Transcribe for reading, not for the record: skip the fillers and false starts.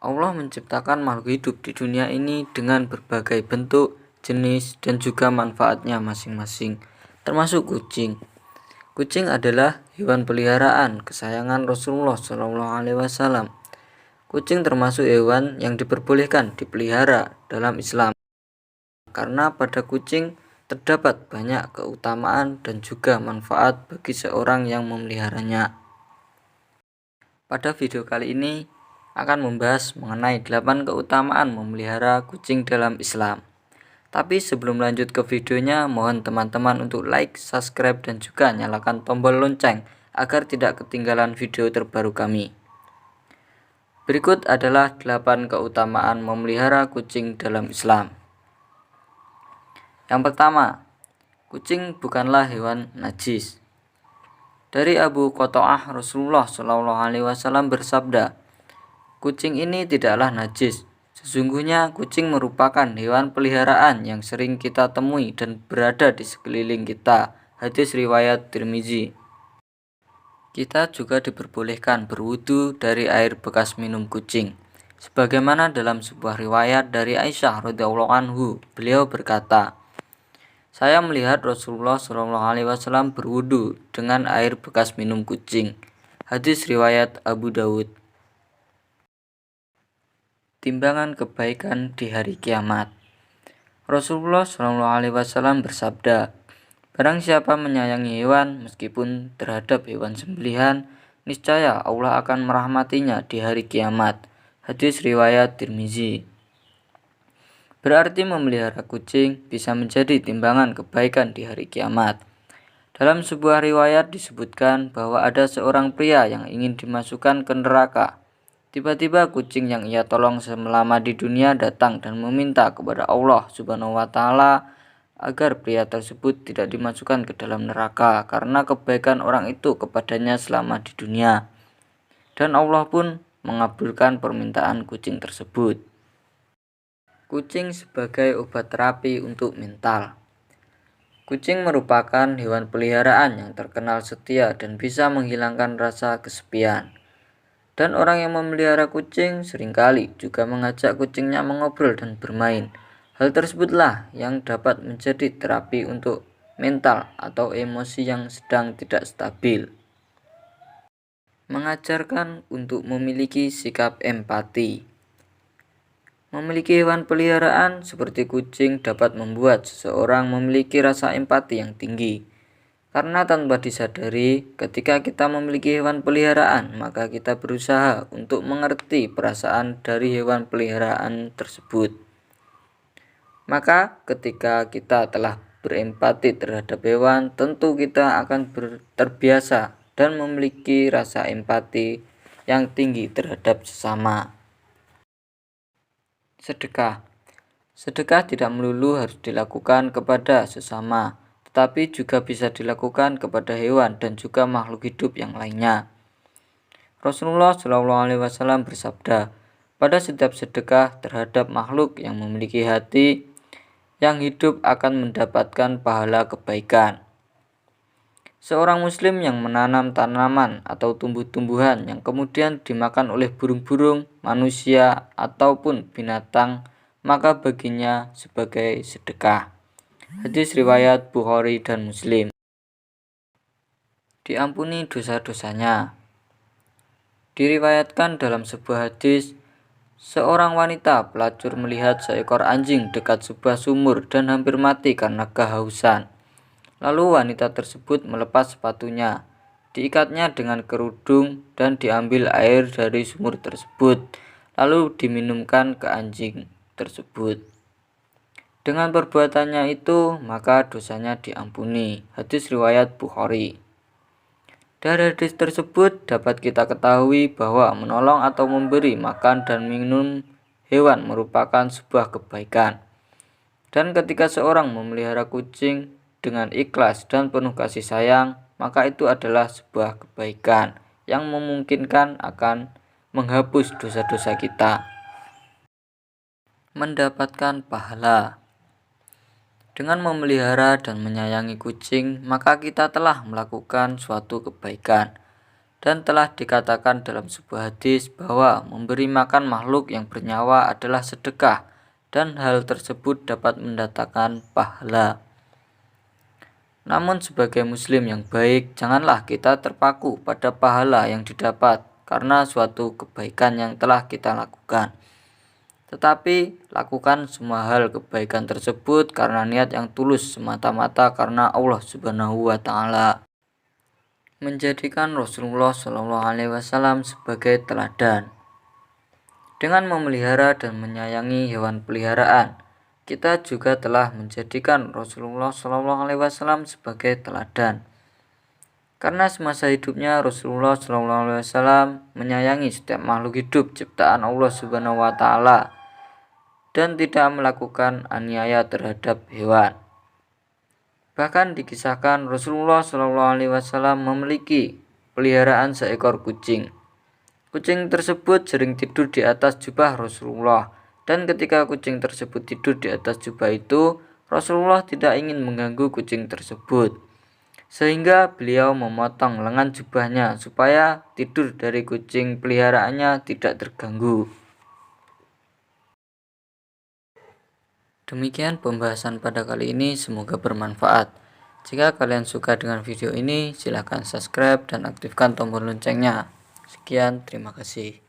Allah menciptakan makhluk hidup di dunia ini dengan berbagai bentuk, jenis, dan juga manfaatnya masing-masing, termasuk kucing. Kucing adalah hewan peliharaan kesayangan Rasulullah SAW. Kucing termasuk hewan yang diperbolehkan dipelihara dalam Islam karena pada kucing terdapat banyak keutamaan dan juga manfaat bagi seorang yang memeliharanya. Pada video kali ini akan membahas mengenai 8 keutamaan memelihara kucing dalam Islam. Tapi sebelum lanjut ke videonya, mohon teman-teman untuk like, subscribe, dan juga nyalakan tombol lonceng agar tidak ketinggalan video terbaru kami. Berikut adalah 8 keutamaan memelihara kucing dalam Islam. Yang pertama, kucing bukanlah hewan najis. Dari Abu Qata'ah, Rasulullah SAW bersabda, kucing ini tidaklah najis. Sesungguhnya kucing merupakan hewan peliharaan yang sering kita temui dan berada di sekeliling kita. Hadis riwayat Tirmizi. Kita juga diperbolehkan berwudu dari air bekas minum kucing. Sebagaimana dalam sebuah riwayat dari Aisyah radhiyallahu anhu, beliau berkata, saya melihat Rasulullah SAW berwudu dengan air bekas minum kucing. Hadis riwayat Abu Dawud. Timbangan kebaikan di hari kiamat. Rasulullah SAW bersabda, barang siapa menyayangi hewan meskipun terhadap hewan sembelihan, niscaya Allah akan merahmatinya di hari kiamat. Hadis riwayat Tirmizi. Berarti memelihara kucing bisa menjadi timbangan kebaikan di hari kiamat. Dalam sebuah riwayat disebutkan bahwa ada seorang pria yang ingin dimasukkan ke neraka. Tiba-tiba kucing yang ia tolong selama di dunia datang dan meminta kepada Allah Subhanahu wa Ta'ala agar pria tersebut tidak dimasukkan ke dalam neraka karena kebaikan orang itu kepadanya selama di dunia. Dan Allah pun mengabulkan permintaan kucing tersebut. Kucing sebagai obat terapi untuk mental. Kucing merupakan hewan peliharaan yang terkenal setia dan bisa menghilangkan rasa kesepian. Dan orang yang memelihara kucing seringkali juga mengajak kucingnya mengobrol dan bermain. Hal tersebutlah yang dapat menjadi terapi untuk mental atau emosi yang sedang tidak stabil. Mengajarkan untuk memiliki sikap empati. Memiliki hewan peliharaan seperti kucing dapat membuat seseorang memiliki rasa empati yang tinggi. Karena tanpa disadari, ketika kita memiliki hewan peliharaan, maka kita berusaha untuk mengerti perasaan dari hewan peliharaan tersebut. Maka ketika kita telah berempati terhadap hewan, tentu kita akan terbiasa dan memiliki rasa empati yang tinggi terhadap sesama. Sedekah. Sedekah tidak melulu harus dilakukan kepada sesama, tetapi juga bisa dilakukan kepada hewan dan juga makhluk hidup yang lainnya. Rasulullah SAW bersabda, pada setiap sedekah terhadap makhluk yang memiliki hati yang hidup akan mendapatkan pahala kebaikan. Seorang muslim yang menanam tanaman atau tumbuh-tumbuhan yang kemudian dimakan oleh burung-burung, manusia, ataupun binatang, maka baginya sebagai sedekah. Hadis riwayat Bukhari dan Muslim. Diampuni dosa-dosanya. Diriwayatkan dalam sebuah hadis, seorang wanita pelacur melihat seekor anjing dekat sebuah sumur dan hampir mati karena kehausan. Lalu wanita tersebut melepas sepatunya, diikatnya dengan kerudung dan diambil air dari sumur tersebut, lalu diminumkan ke anjing tersebut. Dengan perbuatannya itu, maka dosanya diampuni. Hadis riwayat Bukhari. Dari hadis tersebut dapat kita ketahui bahwa menolong atau memberi makan dan minum hewan merupakan sebuah kebaikan. Dan ketika seorang memelihara kucing dengan ikhlas dan penuh kasih sayang, maka itu adalah sebuah kebaikan yang memungkinkan akan menghapus dosa-dosa kita. Mendapatkan pahala. Dengan memelihara dan menyayangi kucing, maka kita telah melakukan suatu kebaikan. Dan telah dikatakan dalam sebuah hadis bahwa memberi makan makhluk yang bernyawa adalah sedekah dan hal tersebut dapat mendatangkan pahala. Namun sebagai muslim yang baik, janganlah kita terpaku pada pahala yang didapat karena suatu kebaikan yang telah kita lakukan. Tetapi lakukan semua hal kebaikan tersebut karena niat yang tulus semata-mata karena Allah Subhanahu wa taala. Menjadikan Rasulullah SAW sebagai teladan. Dengan memelihara dan menyayangi hewan peliharaan, kita juga telah menjadikan Rasulullah SAW sebagai teladan. Karena semasa hidupnya Rasulullah SAW menyayangi setiap makhluk hidup ciptaan Allah Subhanahu wa taala dan tidak melakukan aniaya terhadap hewan. Bahkan dikisahkan Rasulullah SAW memiliki peliharaan seekor kucing. Kucing tersebut sering tidur di atas jubah Rasulullah, dan ketika kucing tersebut tidur di atas jubah itu, Rasulullah tidak ingin mengganggu kucing tersebut. Sehingga beliau memotong lengan jubahnya supaya tidur dari kucing peliharaannya tidak terganggu. Demikian pembahasan pada kali ini, semoga bermanfaat. Jika kalian suka dengan video ini, silahkan subscribe dan aktifkan tombol loncengnya. Sekian, terima kasih.